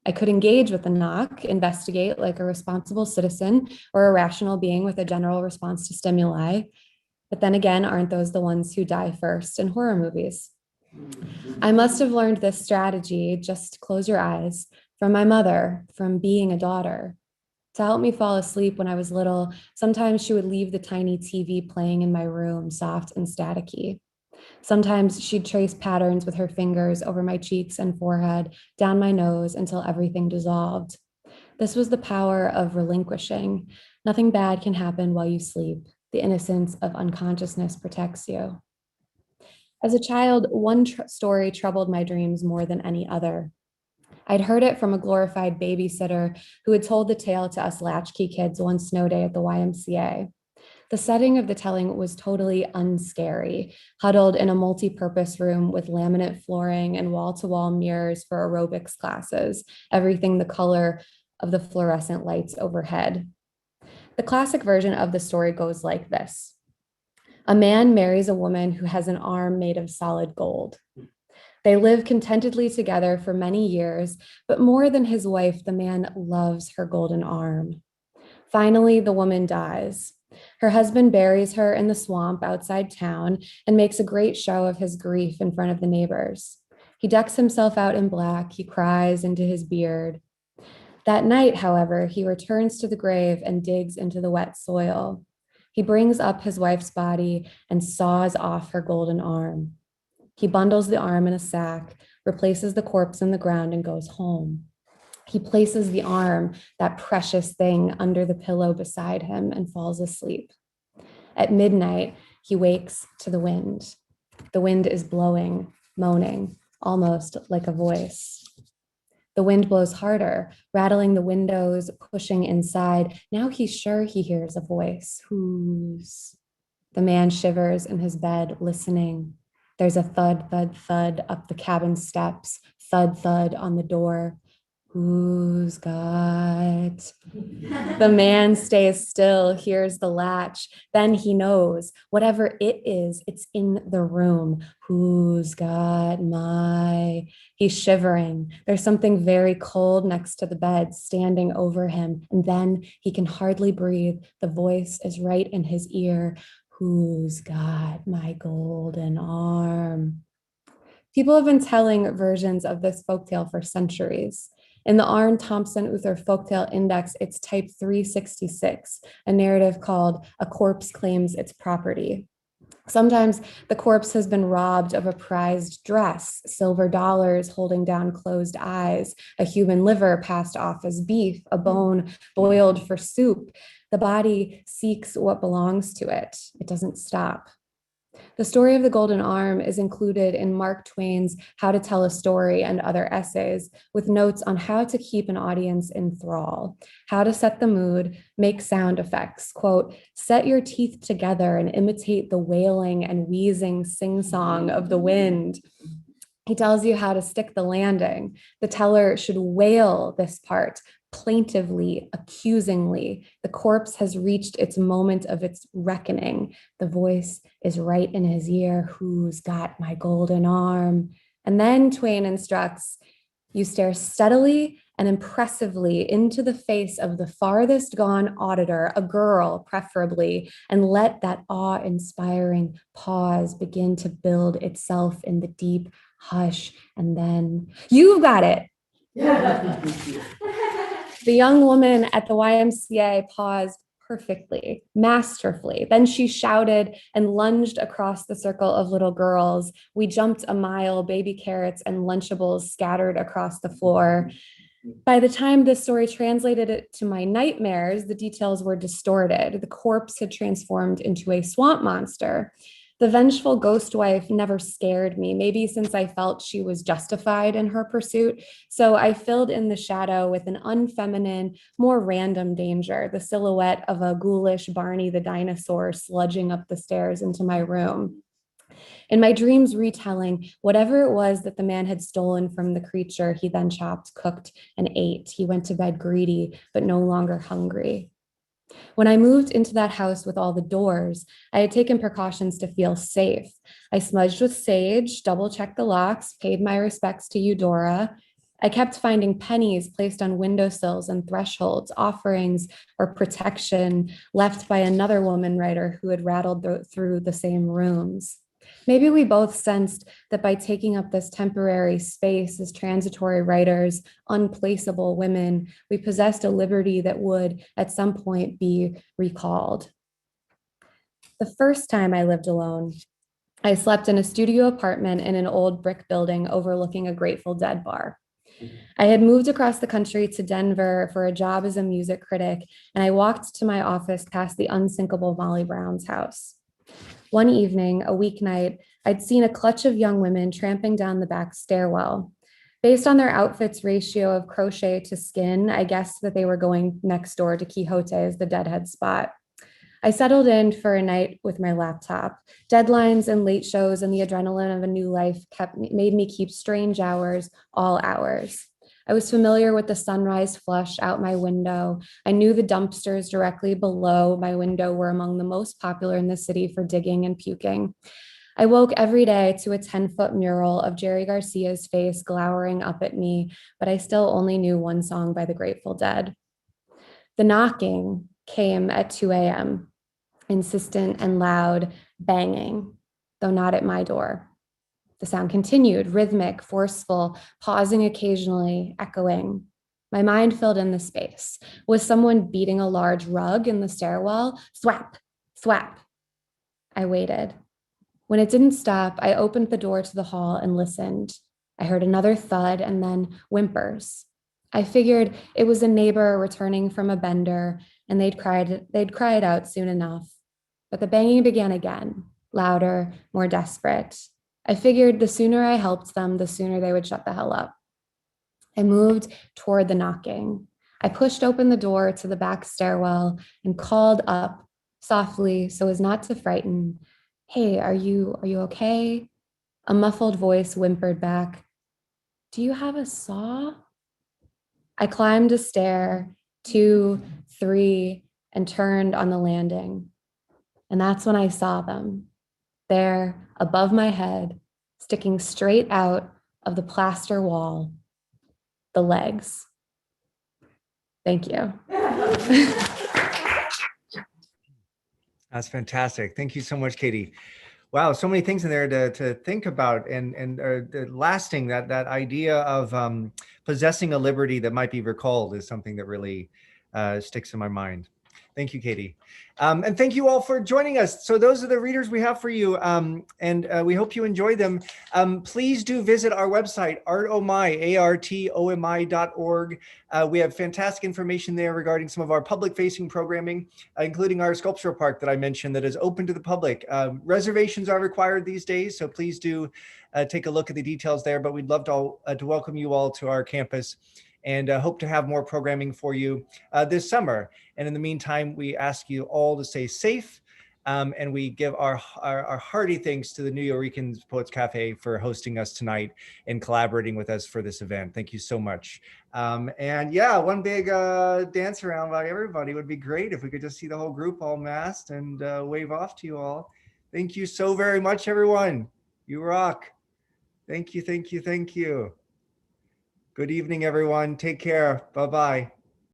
I could engage with the knock, investigate like a responsible citizen or a rational being with a general response to stimuli. But then again, aren't those the ones who die first in horror movies? I must have learned this strategy, just close your eyes, from my mother, from being a daughter. To help me fall asleep when I was little, sometimes she would leave the tiny TV playing in my room, soft and staticky. Sometimes she'd trace patterns with her fingers over my cheeks and forehead, down my nose until everything dissolved. This was the power of relinquishing. Nothing bad can happen while you sleep. The innocence of unconsciousness protects you. As a child, one story troubled my dreams more than any other. I'd heard it from a glorified babysitter who had told the tale to us latchkey kids one snow day at the YMCA. The setting of the telling was totally unscary, huddled in a multi-purpose room with laminate flooring and wall-to-wall mirrors for aerobics classes, everything the color of the fluorescent lights overhead. The classic version of the story goes like this. A man marries a woman who has an arm made of solid gold. They live contentedly together for many years, but more than his wife, the man loves her golden arm. Finally, the woman dies. Her husband buries her in the swamp outside town and makes a great show of his grief in front of the neighbors. He decks himself out in black. He cries into his beard. That night, however, he returns to the grave and digs into the wet soil. He brings up his wife's body and saws off her golden arm. He bundles the arm in a sack, replaces the corpse in the ground, and goes home. He places the arm, that precious thing, under the pillow beside him and falls asleep. At midnight, he wakes to the wind. The wind is blowing, moaning, almost like a voice. The wind blows harder, rattling the windows, pushing inside. Now he's sure he hears a voice. Whose? The man shivers in his bed, listening. There's a thud, thud, thud up the cabin steps, thud, thud on the door. Who's got? The man stays still, hears the latch. Then he knows, whatever it is, it's in the room. Who's got my? He's shivering. There's something very cold next to the bed, standing over him. And then he can hardly breathe. The voice is right in his ear. Who's got my golden arm? People have been telling versions of this folktale for centuries. In the Arne Thompson Uther Folktale Index, it's type 366, a narrative called A Corpse Claims Its Property. Sometimes the corpse has been robbed of a prized dress, silver dollars holding down closed eyes, a human liver passed off as beef, a bone boiled for soup. The body seeks what belongs to it. It doesn't stop. The story of the Golden Arm is included in Mark Twain's How to Tell a Story and other essays, with notes on how to keep an audience in thrall, how to set the mood, make sound effects, quote, set your teeth together and imitate the wailing and wheezing sing-song of the wind. He tells you how to stick the landing. The teller should wail this part, plaintively, accusingly. The corpse has reached its moment of its reckoning. The voice is right in his ear. Who's got my golden arm? And then Twain instructs, you stare steadily and impressively into the face of the farthest gone auditor, a girl preferably, and let that awe-inspiring pause begin to build itself in the deep hush. And then, you've got it. The young woman at the YMCA paused perfectly, masterfully. Then she shouted and lunged across the circle of little girls. We jumped a mile, baby carrots and Lunchables scattered across the floor. By the time this story translated it to my nightmares, the details were distorted. The corpse had transformed into a swamp monster. The vengeful ghost wife never scared me, maybe since I felt she was justified in her pursuit. So I filled in the shadow with an unfeminine, more random danger, the silhouette of a ghoulish Barney the dinosaur sludging up the stairs into my room. In my dreams retelling, whatever it was that the man had stolen from the creature, he then chopped, cooked, and ate. He went to bed greedy, but no longer hungry. When I moved into that house with all the doors, I had taken precautions to feel safe. I smudged with sage, double-checked the locks, paid my respects to Eudora. I kept finding pennies placed on windowsills and thresholds, offerings or protection left by another woman writer who had rattled through the same rooms. Maybe we both sensed that by taking up this temporary space as transitory writers, unplaceable women, we possessed a liberty that would at some point be recalled. The first time I lived alone, I slept in a studio apartment in an old brick building overlooking a Grateful Dead bar. I had moved across the country to Denver for a job as a music critic, and I walked to my office past the unsinkable Molly Brown's house. One evening, a weeknight, I'd seen a clutch of young women tramping down the back stairwell. Based on their outfits' ratio of crochet to skin, I guessed that they were going next door to Quixote's The Deadhead Spot. I settled in for a night with my laptop. Deadlines and late shows and the adrenaline of a new life made me keep strange hours, all hours. I was familiar with the sunrise flush out my window. I knew the dumpsters directly below my window were among the most popular in the city for digging and puking. I woke every day to a 10-foot mural of Jerry Garcia's face glowering up at me, but I still only knew one song by the Grateful Dead. The knocking came at 2 a.m., insistent and loud, banging, though not at my door. The sound continued, rhythmic, forceful, pausing occasionally, echoing. My mind filled in the space. Was someone beating a large rug in the stairwell? Thwap, thwap. I waited. When it didn't stop, I opened the door to the hall and listened. I heard another thud and then whimpers. I figured it was a neighbor returning from a bender, and they'd cry it out soon enough. But the banging began again, louder, more desperate. I figured the sooner I helped them, the sooner they would shut the hell up. I moved toward the knocking. I pushed open the door to the back stairwell and called up softly so as not to frighten. Hey, are you okay? A muffled voice whimpered back, do you have a saw? I climbed a stair, 2, 3, and turned on the landing. And that's when I saw them. There, above my head, sticking straight out of the plaster wall, the legs. Thank you. That's fantastic. Thank you so much, Katie. Wow, so many things in there to think about, and the lasting, that idea of possessing a liberty that might be recalled is something that really sticks in my mind. Thank you, Katie. And thank you all for joining us. So those are the readers we have for you, and we hope you enjoy them. Please do visit our website, artomi, artomi.org. We have fantastic information there regarding some of our public-facing programming, including our sculptural park that I mentioned that is open to the public. Reservations are required these days, so please do take a look at the details there, but we'd love to welcome you all to our campus, and hope to have more programming for you this summer. And in the meantime, we ask you all to stay safe, and we give our hearty thanks to the New Yorkers Poets Cafe for hosting us tonight and collaborating with us for this event. Thank you so much. And yeah, one big dance around by everybody would be great if we could just see the whole group all masked and wave off to you all. Thank you so very much, everyone. You rock. Thank you, thank you, thank you. Good evening, everyone. Take care. Bye-bye.